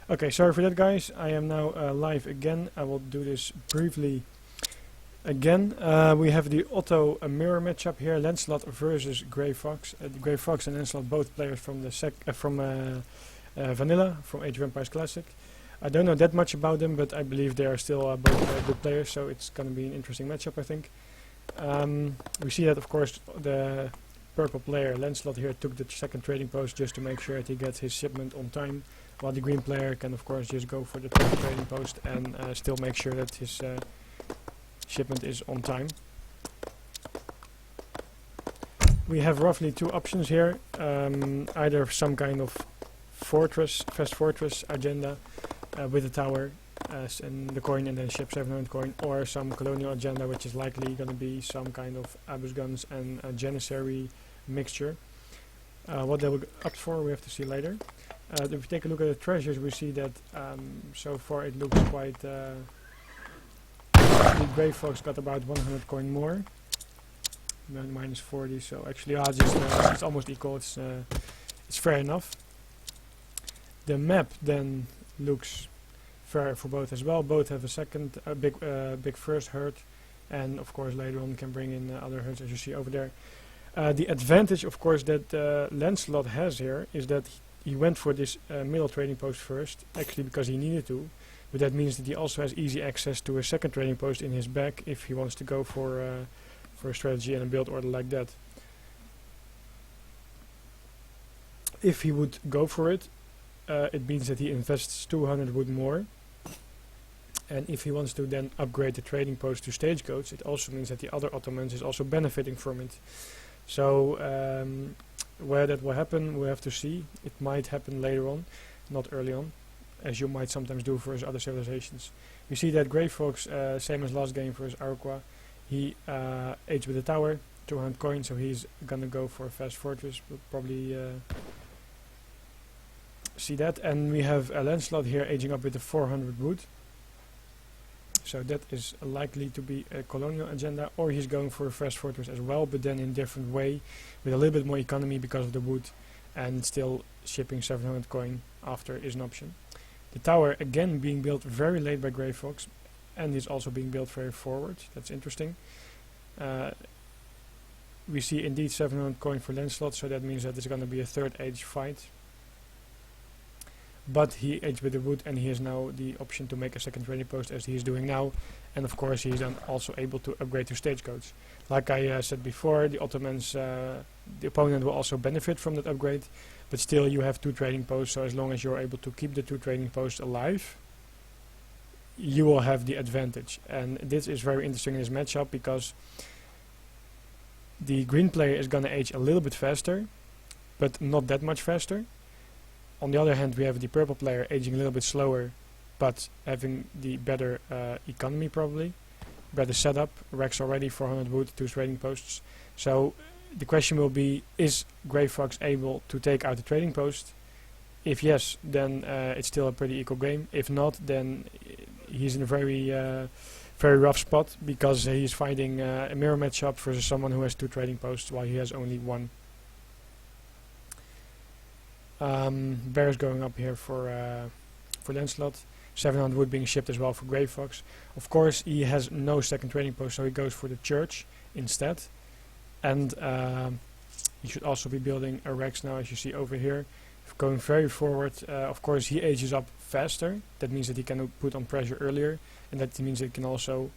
Okay, sorry for that, guys. I am now live again. I will do this briefly again. We have the Otto mirror matchup here. Lancelot versus Grey Fox. Grey Fox and Lancelot, both players from the Vanilla, from Age of Empires Classic. I don't know that much about them, but I believe they are still both good players, so it's going to be an interesting matchup, I think. We see that, of course, the purple player, Lancelot, here took the second trading post just to make sure that he gets his shipment on time, while the green player can, of course, just go for the third trading post and still make sure that his shipment is on time. We have roughly two options here, either some kind of fast fortress agenda with a tower and the coin and then ship 700 coin, or some colonial agenda, which is likely going to be some kind of Abus guns and a Janissary mixture. What they will opt for, we have to see later. If we take a look at the treasures, we see that so far it looks quite... the Grey Fox got about 100 coin more, minus 40, so actually it's almost equal, it's fair enough. The map then looks fair for both as well. Both have a second big first herd, and of course later on can bring in other herds, as you see over there. The advantage, of course, that Lancelot has here is that he went for this middle trading post first, actually because he needed to, but that means that he also has easy access to a second trading post in his back if he wants to go for a strategy and a build order like that. If he would go for it, it means that he invests 200 wood more, and if he wants to then upgrade the trading post to stagecoach, it also means that the other Ottomans is also benefiting from it. So where that will happen, we'll have to see. It might happen later on, not early on, as you might sometimes do for other civilizations. We see that Grey Fox, same as last game for his Arqua, he aged with a tower, 200 coins, so he's gonna go for a fast fortress. We'll probably see that. And we have Lancelot here aging up with the 400 wood, so that is likely to be a colonial agenda, or he's going for a fast fortress as well, but then in a different way, with a little bit more economy because of the wood, and still shipping 700 coin after is an option. The tower again being built very late by Grey Fox, and is also being built very forward. That's interesting. We see indeed 700 coin for Lancelot, so that means that there's going to be a third age fight. But he aged with the wood, and he has now the option to make a second trading post as he is doing now, and of course he is then also able to upgrade to stagecoach. Like I said before, the Ottomans, the opponent will also benefit from that upgrade, but still you have two trading posts, so as long as you're able to keep the two trading posts alive, you will have the advantage. And this is very interesting in this matchup, because the green player is going to age a little bit faster, but not that much faster. On the other hand, we have the purple player aging a little bit slower, but having the better economy, probably better setup. Racks already 400 wood, 2 trading posts. So the question will be, is Grey Fox able to take out the trading post? If yes, then it's still a pretty equal game. If not, then he's in a very rough spot, because he's fighting a mirror matchup versus someone who has 2 trading posts while he has only 1. Bear is going up here for Lancelot. 700 wood being shipped as well for Grey Fox. Of course, he has no second trading post, so he goes for the church instead. And he should also be building a Rex now, as you see over here. Going very forward. Of course, he ages up faster. That means that he can put on pressure earlier, and that means that he can also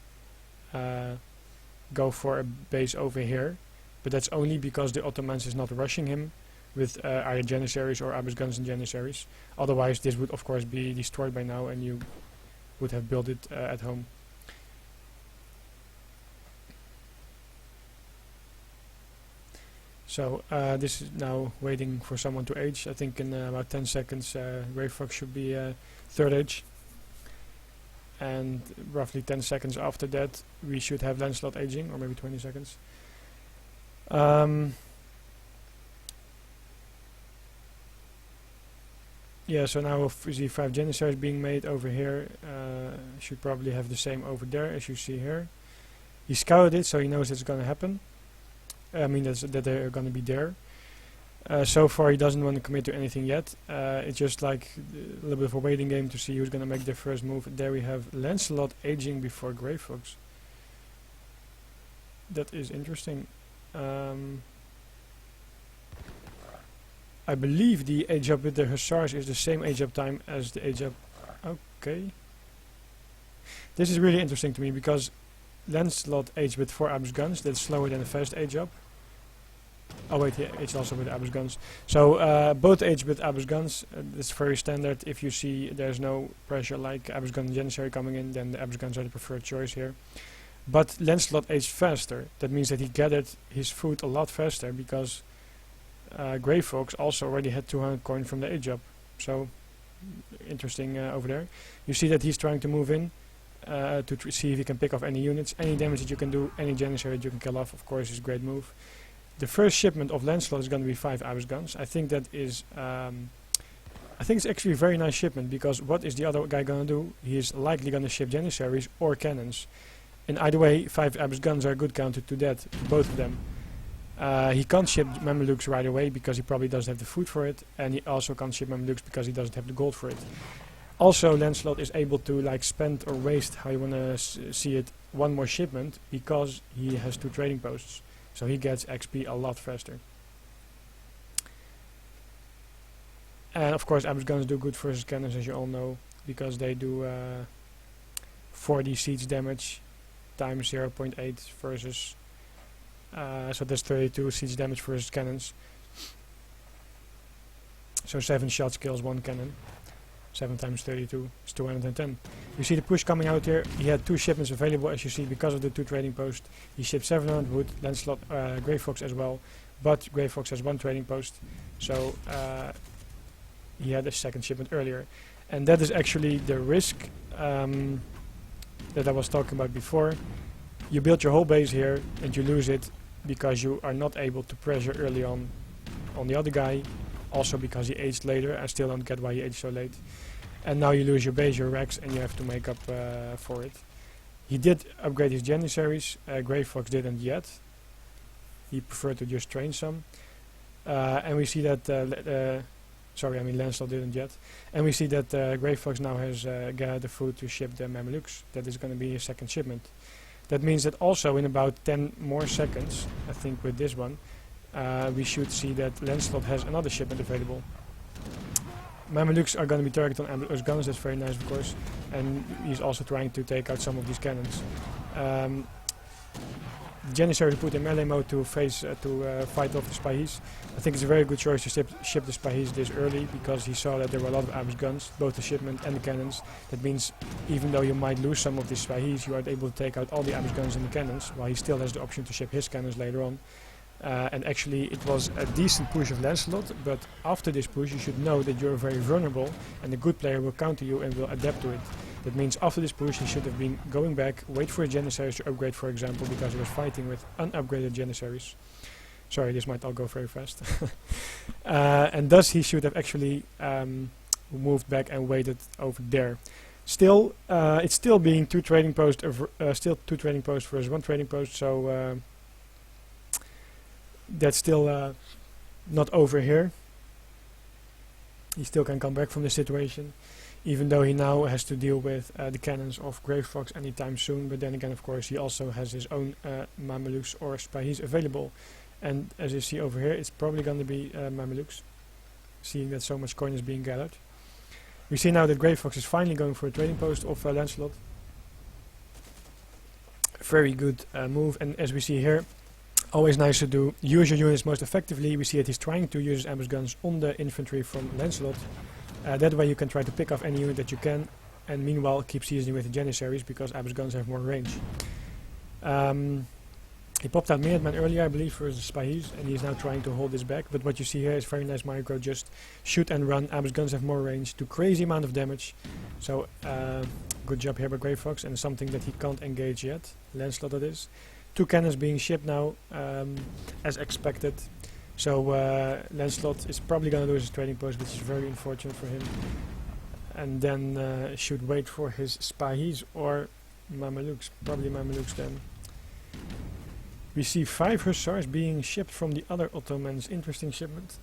go for a base over here. But that's only because the Ottomans is not rushing him with either Janissaries or Abus guns and Janissaries. Otherwise, this would of course be destroyed by now, and you would have built it at home. So this is now waiting for someone to age. I think in about 10 seconds Grey Fox should be third age, and roughly 10 seconds after that we should have Lancelot aging, or maybe 20 seconds. Yeah, so now we see 5 Janissaries being made over here. Should probably have the same over there, as you see here. He scouted it, so he knows it's going to happen. I mean that they're going to be there. So far he doesn't want to commit to anything yet. It's just like a little bit of a waiting game to see who's going to make the first move. There we have Lancelot aging before Grey Fox. That is interesting. I believe the age up with the Hussars is the same age up time as the age up. Okay. This is really interesting to me because Lancelot aged with 4 Abus guns. That's slower than the first age up. Oh wait, yeah, it's also with Abus guns. So both age with Abus guns. It's very standard. If you see there's no pressure like Abus gun Janissary coming in, then the Abus guns are the preferred choice here. But Lancelot aged faster. That means that he gathered his food a lot faster because Grey Fox also already had 200 coin from the age up. So interesting over there. You see that he's trying to move in to see if he can pick off any units. Any damage that you can do, any Janissary that you can kill off, of course, is a great move. The first shipment of Lancelot is going to be 5 Abus guns. I think that is, I think it's actually a very nice shipment because what is the other guy going to do? He is likely going to ship Janissaries or cannons. And either way, 5 Abus guns are a good counter to that, to both of them. He can't ship Mamelukes right away because he probably doesn't have the food for it, and he also can't ship Mamelukes because he doesn't have the gold for it. Also, Lancelot is able to like spend or waste, how you want to see it, one more shipment because he has 2 trading posts. So he gets XP a lot faster. And of course Abus guns do good versus cannons, as you all know, because they do 40 siege damage times 0.8 versus so that's 32 siege damage versus cannons. So 7 shots kills 1 cannon. 7 times 32 is 210. You see the push coming out here. He had 2 shipments available, as you see, because of the 2 trading posts. He shipped 700 wood, Lancelot, Grey Fox as well, but Grey Fox has 1 trading post, so he had a second shipment earlier. And that is actually the risk that I was talking about before. You build your whole base here and you lose it because you are not able to pressure early on the other guy. Also because he aged later. I still don't get why he aged so late. And now you lose your base, your racks, and you have to make up for it. He did upgrade his Janissaries. Grey Fox didn't yet. He preferred to just train some. And we see that... Lancelot didn't yet. And we see that Grey Fox now has gathered the food to ship the Mamelukes. That is going to be his second shipment. That means that also in about 10 more seconds, I think with this one, we should see that Lancelot has another shipment available. Mamelukes are going to be targeted on Abus guns, that's very nice of course, and he's also trying to take out some of these cannons. Janissary put in melee mode to fight off the Spahis. I think it's a very good choice to ship the Spahis this early because he saw that there were a lot of Abus guns, both the shipment and the cannons. That means even though you might lose some of these Spahis, you are able to take out all the Abus guns and the cannons, while he still has the option to ship his cannons later on. And actually it was a decent push of Lancelot, but after this push you should know that you're very vulnerable and the good player will counter you and will adapt to it. That means after this push he should have been going back, wait for his Janissaries to upgrade, for example, because he was fighting with unupgraded Janissaries. Sorry, this might all go very fast. And thus he should have actually moved back and waited over there. Still, it's still being 2 trading posts, still 2 trading posts versus 1 trading post, so that's still not over here. He still can come back from the situation, even though he now has to deal with the cannons of Grey Fox anytime soon. But then again, of course, he also has his own Mamelukes or Spahis available. And as you see over here, it's probably going to be Mamelukes, seeing that so much coin is being gathered. We see now that Grey Fox is finally going for a trading post of Lancelot. Very good move, and as we see here, always nice to do. Use your units most effectively. We see that he's trying to use his Abus guns on the infantry from Lancelot. That way you can try to pick off any unit that you can, and meanwhile keep seasoning with the Janissaries because Abus guns have more range. He popped out Minuteman earlier, I believe, for the Spahis, and he's now trying to hold this back. But what you see here is very nice micro, just shoot and run. Abus guns have more range, do crazy amount of damage. So good job here by Grey Fox, and something that he can't engage yet. Lancelot that is. 2 cannons being shipped now, as expected. So Lancelot is probably going to lose his trading post, which is very unfortunate for him. And then should wait for his Spahis or Mamelukes, probably Mamelukes then. We see 5 Hussars being shipped from the other Ottomans. Interesting shipment.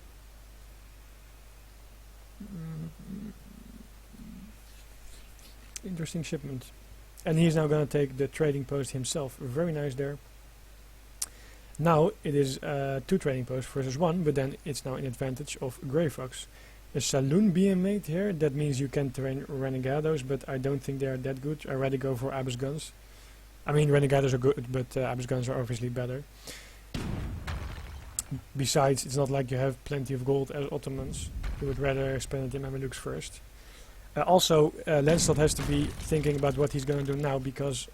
Interesting shipment. And he's now going to take the trading post himself. Very nice there. Now it is 2 trading posts versus 1, but then it's now an advantage of Grey Fox. A saloon being made here, that means you can train Renegados, but I don't think they are that good. I rather go for Abyss Guns. I mean, Renegados are good, but Abyss Guns are obviously better. Besides, it's not like you have plenty of gold as Ottomans. You would rather spend it in Mamelukes first. Also, Lancelot has to be thinking about what he's going to do now, because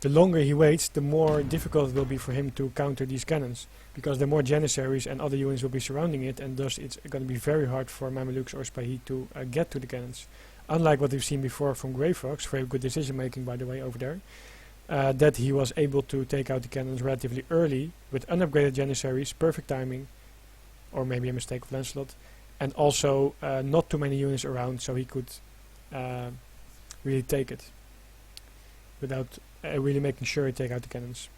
the longer he waits, the more difficult it will be for him to counter these cannons, because the more Janissaries and other units will be surrounding it, and thus it's going to be very hard for Mamelukes or Spahi to get to the cannons. Unlike what we've seen before from Grey Fox, very good decision making by the way over there, that he was able to take out the cannons relatively early with unupgraded Janissaries, perfect timing, or maybe a mistake of Lancelot, and also not too many units around, so he could really take it without really making sure he take out the cannons.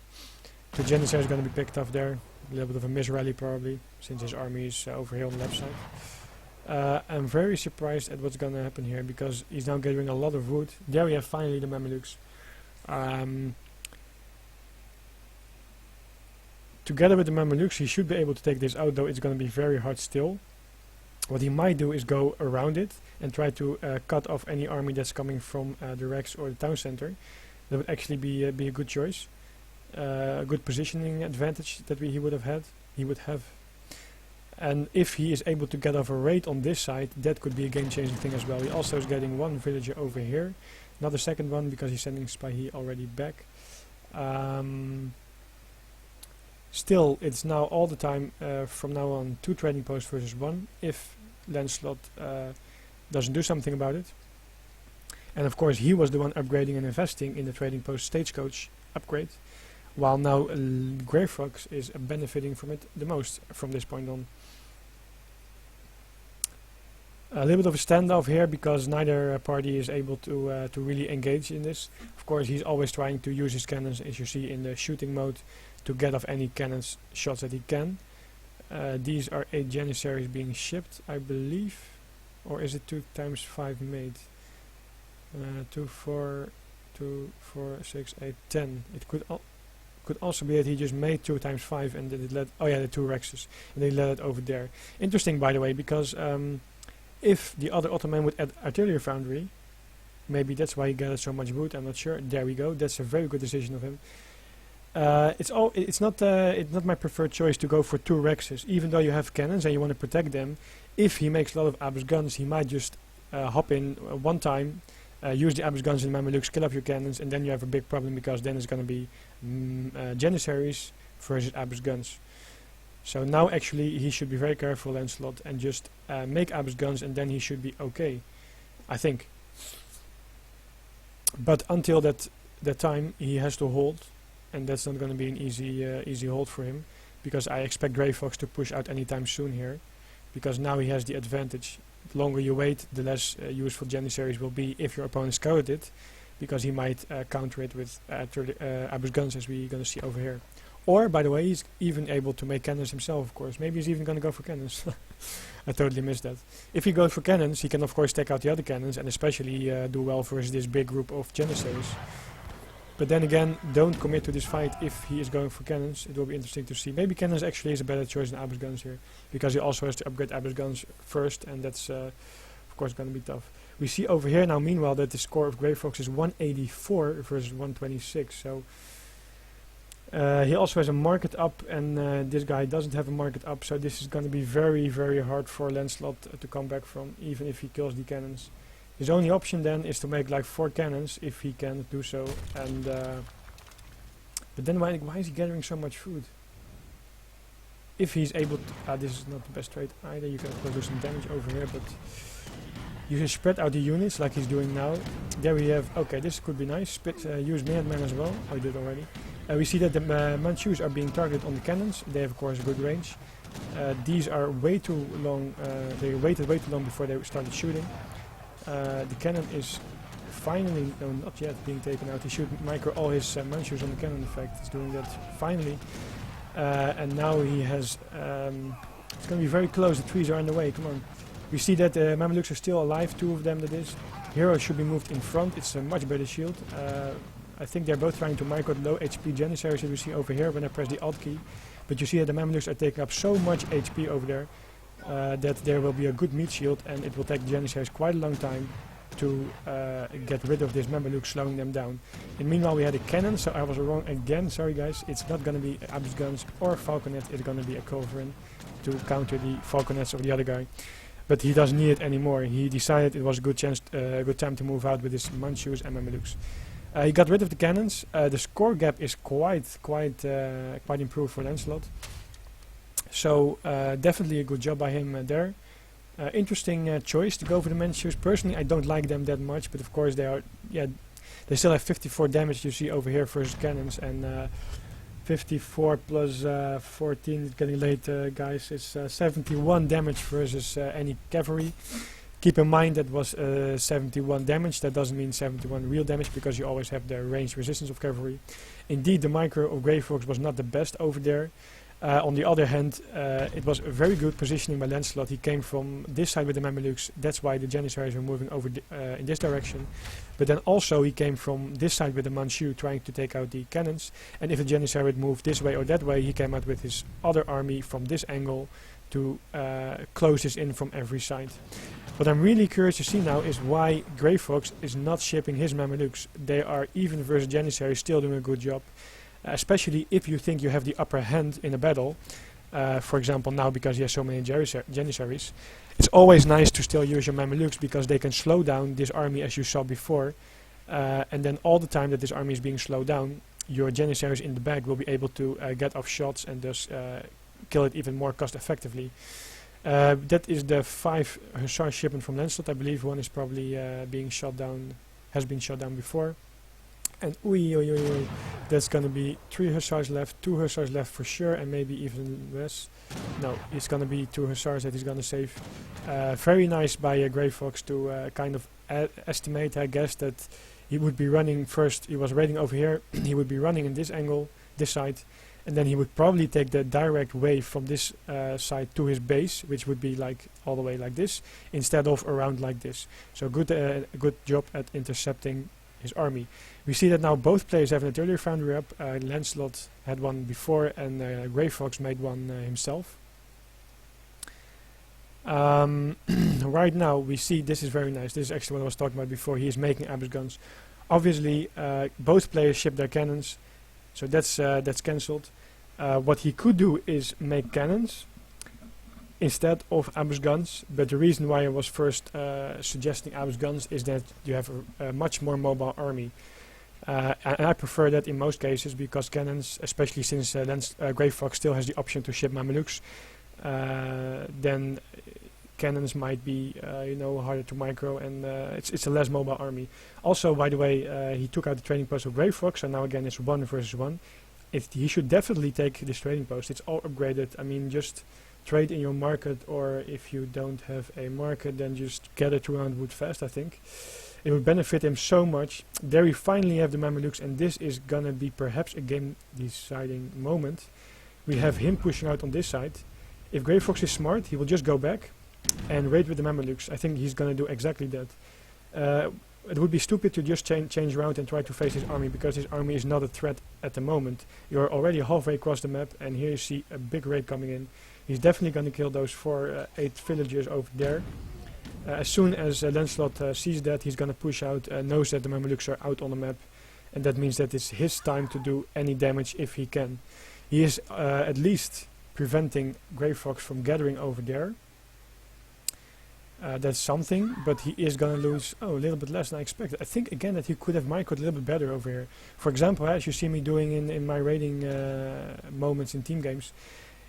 The Janissary is going to be picked off there, a little bit of a misrally probably, since his army is over here on the left side. I'm very surprised at what's going to happen here, because he's now gathering a lot of wood. There we have finally the Mamelukes. Together with the Mamelukes he should be able to take this out, though it's going to be very hard still. What he might do is go around it and try to cut off any army that's coming from the Rex or the town center. That would actually be a good choice. A good positioning advantage that he would have. And if he is able to get off a raid on this side, that could be a game-changing thing as well. He also is getting one villager over here, not the second one because he's sending Spahi already back. Still, it's now all the time from now on 2 trading posts versus 1 if Lancelot doesn't do something about it. And of course he was the one upgrading and investing in the trading post stagecoach upgrade, while now Grey Fox is benefiting from it the most from this point on. A little bit of a standoff here because neither party is able to really engage in this. Of course he's always trying to use his cannons, as you see in the shooting mode, to get off any cannons shots that he can. These are 8 Janissaries being shipped, I believe, or is it 2 times 5 made? 2, 4, 2, 4, 6, 8, 10. It could also be that he just made 2 times 5 and then it led, oh yeah, the 2 Rexes, and they led it over there. Interesting, by the way, because if the other Ottoman would add artillery foundry, maybe that's why he gathered so much wood, I'm not sure. There we go, that's a very good decision of him. It's not my preferred choice to go for 2 Rexes, even though you have cannons and you want to protect them. If he makes a lot of Abyss guns, he might just hop in one time, use the Abyss guns in Mamelukes, kill off your cannons, and then you have a big problem, because then it's going to be Janissaries versus Abyss guns. So now actually he should be very careful, Lancelot, and just make Abyss guns, and then he should be okay, I think. But until that time he has to hold, and that's not going to be an easy hold for him, because I expect Grey Fox to push out anytime soon here, because now he has the advantage. The longer you wait, the less useful Janissaries will be if your opponent scouted it, because he might counter it with Abyss guns, as we're going to see over here. Or, by the way, he's even able to make cannons himself, of course. Maybe he's even going to go for cannons. I totally missed that. If he goes for cannons, he can of course take out the other cannons, and especially do well versus this big group of Janissaries. But then again, don't commit to this fight if he is going for cannons. It will be interesting to see. Maybe cannons actually is a better choice than Abyss guns here, because he also has to upgrade Abyss guns first, and that's of course going to be tough. We see over here now, meanwhile, that the score of Grey Fox is 184 versus 126. So he also has a market up, and this guy doesn't have a market up. So this is going to be very, very hard for Lancelot to come back from, even if he kills the cannons. His only option then is to make like 4 cannons, if he can do so. And but then why is he gathering so much food? If he's able to, this is not the best trade either. You can of course do some damage over here, but you can spread out the units like he's doing now. There we have, okay, this could be nice. Use Minutemen as well. I did already. We see that the Manchus are being targeted on the cannons. They have of course a good range. These are way too long. They waited way too long before they started shooting. The cannon is finally, no, not yet, being taken out. He should micro all his Manchus on the cannon, in fact. He's doing that finally. And now he has, it's going to be very close. The trees are in the way, come on. We see that the Mamelukes are still alive, 2 of them that is. Hero should be moved in front, it's a much better shield. I think they're both trying to micro the low HP Janissaries that we see over here when I press the Alt key. But you see that the Mamelukes are taking up so much HP over there that there will be a good meat shield, and it will take the Janissaries quite a long time to get rid of this Mameluke, slowing them down. And meanwhile we had a cannon, so I was wrong again, sorry guys. It's not going to be Abus guns or Falconet, it's going to be a Culverin to counter the Falconets of the other guy. But he doesn't need it anymore. He decided it was a good time to move out with his Manchus and Mamelukes. He got rid of the cannons. The score gap is quite improved for Lancelot. So definitely a good job by him there. Interesting choice to go for the Manchus. Personally, I don't like them that much, but of course they are. Yeah, they still have 54 damage. You see over here versus cannons, and 54 plus 14. It's getting late, guys. It's 71 damage versus any cavalry. Keep in mind that was 71 damage. That doesn't mean 71 real damage, because you always have the range resistance of cavalry. Indeed, the micro of Grey Fox was not the best over there. On the other hand, it was a very good positioning by Lancelot. He came from this side with the Mamelukes. That's why the Janissaries were moving over in this direction. But then also he came from this side with the Manchu, trying to take out the cannons. And if the Janissary would move this way or that way, he came out with his other army from this angle to close this in from every side. What I'm really curious to see now is why Grey Fox is not shipping his Mamelukes. They are, even versus Janissaries, still doing a good job. Especially if you think you have the upper hand in a battle, for example now because he has so many Janissaries. It's always nice to still use your Mamelukes, because they can slow down this army as you saw before, and then all the time that this army is being slowed down, your Janissaries in the back will be able to get off shots and thus kill it even more cost effectively. That is the 5 Hussar shipment from Lancelot. I believe one is probably being shot down, has been shot down before. And that's gonna be 3 Hussars left, 2 Hussars left for sure, and maybe even less. No, it's gonna be 2 Hussars that he's gonna save. Very nice by Grey Fox to kind of estimate, I guess, that he would be running first. He was raiding over here, he would be running in this angle, this side, and then he would probably take the direct way from this side to his base, which would be like all the way like this, instead of around like this. So good job at intercepting his army. We see that now both players have an artillery foundry up. Lancelot had one before, and Grey Fox made one himself. Right now we see, this is very nice. This is actually what I was talking about before. He is making Abus guns. Obviously both players ship their cannons, so that's cancelled. What he could do is make cannons instead of Abus guns, but the reason why I was first suggesting Abus guns is that you have a much more mobile army. And I prefer that in most cases, because cannons, especially since Grey Fox still has the option to ship Mamelukes, then cannons might be harder to micro, and it's a less mobile army. Also, by the way, he took out the trading post of Grey Fox, and now again it's 1 versus 1. He should definitely take this trading post. It's all upgraded. I mean, just trade in your market, or if you don't have a market, then just gather 200 wood fast. I think it would benefit him so much. There we finally have the Mamelukes, and this is gonna be perhaps a game deciding moment. We have him pushing out on this side. If Grey Fox is smart, he will just go back and raid with the Mamelukes. I think he's gonna do exactly that. It would be stupid to just change around and try to face his army, because his army is not a threat at the moment. You're already halfway across the map, and here you see a big raid coming in. He's definitely going to kill those 8 villagers over there. As soon as Lancelot sees that, he's going to push out, knows that the Mamelukes are out on the map, and that means that it's his time to do any damage if he can. He is at least preventing Grey Fox from gathering over there. That's something, but he is going to lose a little bit less than I expected. I think again that he could have microed a little bit better over here. For example, as you see me doing in my raiding moments in team games,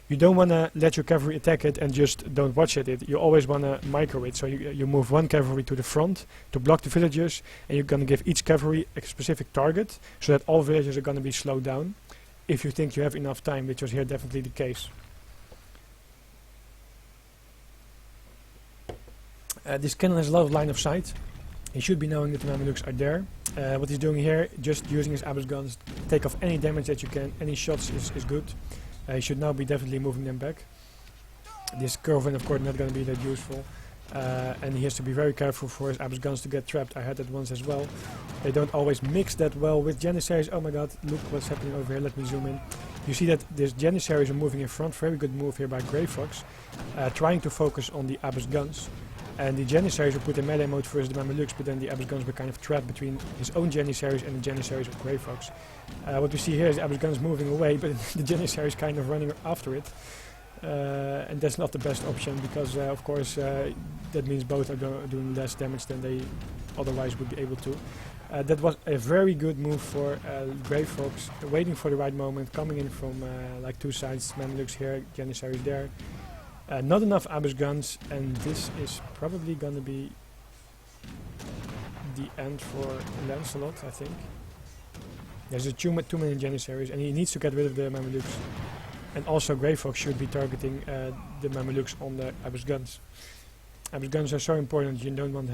you don't want to let your cavalry attack it and just don't watch it. You always want to micro it. So you move one cavalry to the front to block the villagers, and you're going to give each cavalry a specific target, so that all villagers are going to be slowed down if you think you have enough time, which was here definitely the case. This cannon has a lot of line of sight. He should be knowing that the Mamelukes are there. What he's doing here, just using his Abus guns, take off any damage that you can. Any shots is good. He should now be definitely moving them back. This Curvin, of course, not going to be that useful. and he has to be very careful for his Abyss guns to get trapped. I had that once as well. They don't always mix that well with Janissaries. Oh my god, look what's happening over here. Let me zoom in. You see that these Janissaries are moving in front. Very good move here by Grey Fox, trying to focus on the Abyss guns. And the Janissaries were put in melee mode versus the Mamelukes, but then the Abyss guns were kind of trapped between his own Janissaries and the Janissaries of Grey Fox. What we see here is the Abyss guns moving away, but the Janissaries kind of running after it. And that's not the best option, because of course that means both are doing less damage than they otherwise would be able to. That was a very good move for Grey Fox, waiting for the right moment, coming in from like two sides, Mamelukes here, Janissaries there. Not enough Abyss guns, and this is probably gonna be the end for Lancelot, I think. There's too many Janissaries, and he needs to get rid of the Mamelukes. And also Grey Fox should be targeting the Mamelukes on the Abyss guns. Abyss guns are so important, you don't want to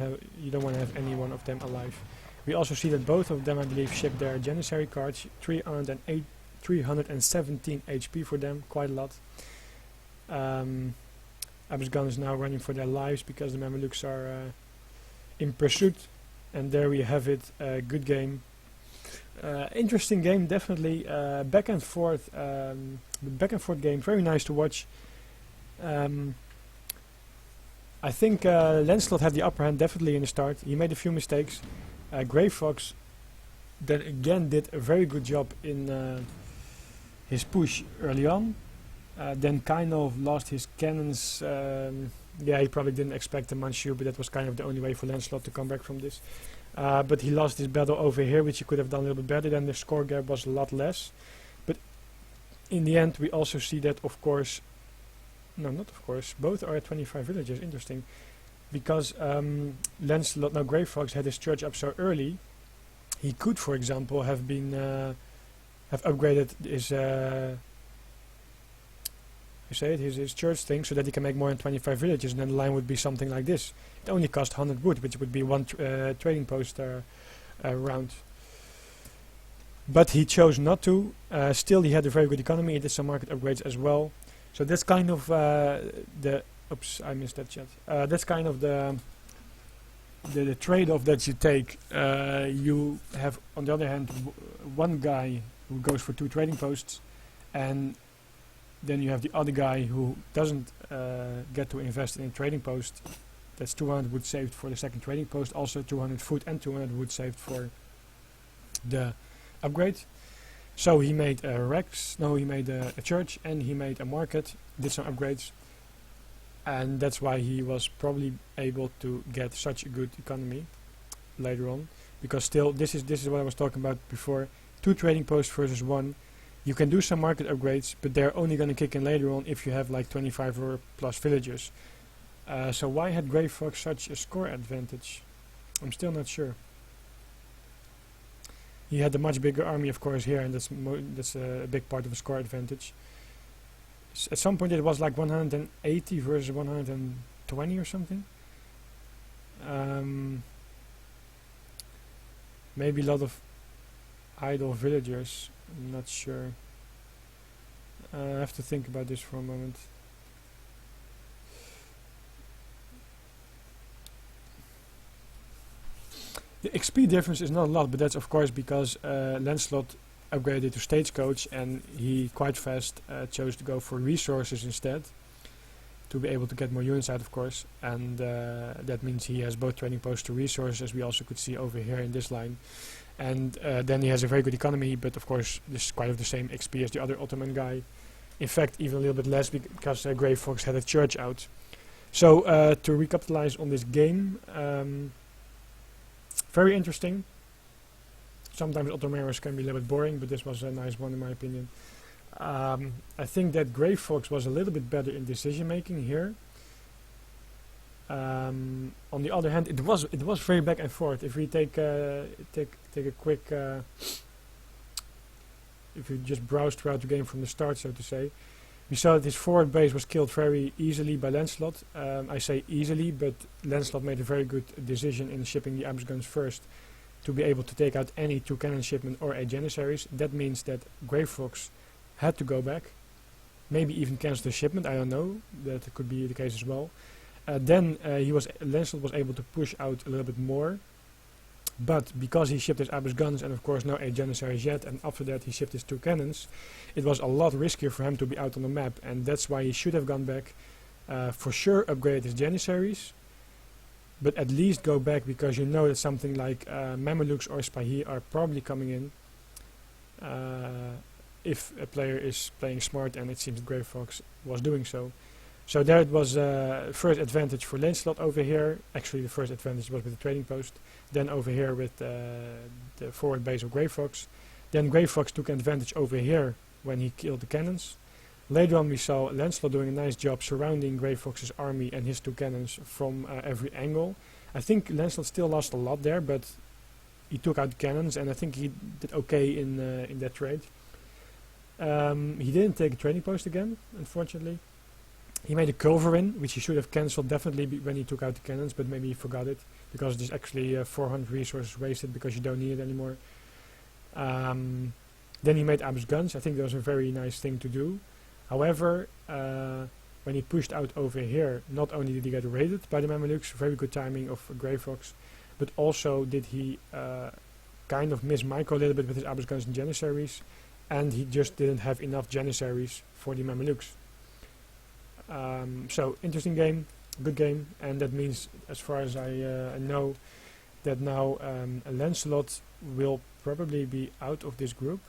have any one of them alive. We also see that both of them, I believe, ship their Janissary cards. 317 HP for them, quite a lot. Abyss Gun is now running for their lives because the Mamelukes are in pursuit. And there we have it, good game. Interesting game, definitely. Back and forth game, very nice to watch. I think Lancelot had the upper hand definitely in the start. He made a few mistakes. Grey Fox then again did a very good job in his push early on. Then kind of lost his cannons. Yeah, he probably didn't expect the Manchu, but that was kind of the only way for Lancelot to come back from this. But he lost his battle over here, which he could have done a little bit better. Then the score gap was a lot less. But in the end, we also see that, of course, no, not of course, both are at 25 villages. Interesting, because Lancelot, now Grey Fox, had his church up so early. He could, for example, have been have upgraded his his church thing so that he can make more than 25 villages, and then the line would be something like this. It only cost 100 wood, which would be one trading post round. But he chose not to. Still, he had a very good economy. He did some market upgrades as well. So that's kind of the... Oops, I missed that chat. That's kind of the trade-off that you take. You have, on the other hand, one guy who goes for 2 trading posts, and then you have the other guy who doesn't get to invest in a trading post. That's 200 wood saved for the second trading post, also 200 food and 200 wood saved for the upgrade. So he made a he made a church, and he made a market, did some upgrades, and that's why he was probably able to get such a good economy later on. Because still, this is what I was talking about before: 2 trading posts versus 1. You can do some market upgrades, but they're only going to kick in later on if you have like 25 or plus villagers. So why had Grey Fox such a score advantage? I'm still not sure. He had a much bigger army, of course, here, and that's a big part of the score advantage. At some point it was like 180 versus 120 or something. Maybe a lot of idle villagers. I'm not sure. I have to think about this for a moment. The XP difference is not a lot, but that's of course because Lancelot upgraded to Stagecoach, and he quite fast chose to go for resources instead to be able to get more units out, of course. And that means he has both trading posts to resources, as we also could see over here in this line. And then he has a very good economy, but of course this is quite of the same XP as the other Ottoman guy. In fact, even a little bit less, because Grey Fox had a church out. So to recapitalize on this game, very interesting. Sometimes Ottomans can be a little bit boring, but this was a nice one in my opinion. I think that Grey Fox was a little bit better in decision making here. On the other hand, it was very back and forth. If we take a quick, if you just browse throughout the game from the start, so to say, we saw that his forward base was killed very easily by Lancelot. I say easily, but Lancelot made a very good decision in shipping the Abyss guns first to be able to take out any 2 cannon shipment or 8 Janissaries. That means that Grey Fox had to go back, maybe even cancel the shipment. I don't know. That could be the case as well. Then Lancelot was able to push out a little bit more, but because he shipped his Abyss guns and of course no 8 Janissaries yet, and after that he shipped his 2 cannons, it was a lot riskier for him to be out on the map, and that's why he should have gone back. For sure upgrade his Janissaries, but at least go back, because you know that something like Mamelukes or Spahi are probably coming in if a player is playing smart, and it seems that Grey Fox was doing so. So there it was, first advantage for Lancelot over here. Actually the first advantage was with the trading post, then over here with the forward base of Grey Fox. Then Grey Fox took advantage over here when he killed the cannons. Later on we saw Lancelot doing a nice job surrounding Grey Fox's army and his 2 cannons from every angle. I think Lancelot still lost a lot there, but he took out the cannons, and I think he did okay in that trade. He didn't take a trading post again, unfortunately. He made a culverin, which he should have cancelled definitely when he took out the cannons, but maybe he forgot it, because there's actually 400 resources wasted because you don't need it anymore. Then he made Abyss guns. I think that was a very nice thing to do. However, when he pushed out over here, not only did he get raided by the Mamelukes, very good timing of Grey Fox, but also did he kind of miss micro a little bit with his Abyss guns and Janissaries, and he just didn't have enough Janissaries for the Mamelukes. So interesting game, good game, and that means, as far as I know, that now Lancelot will probably be out of this group.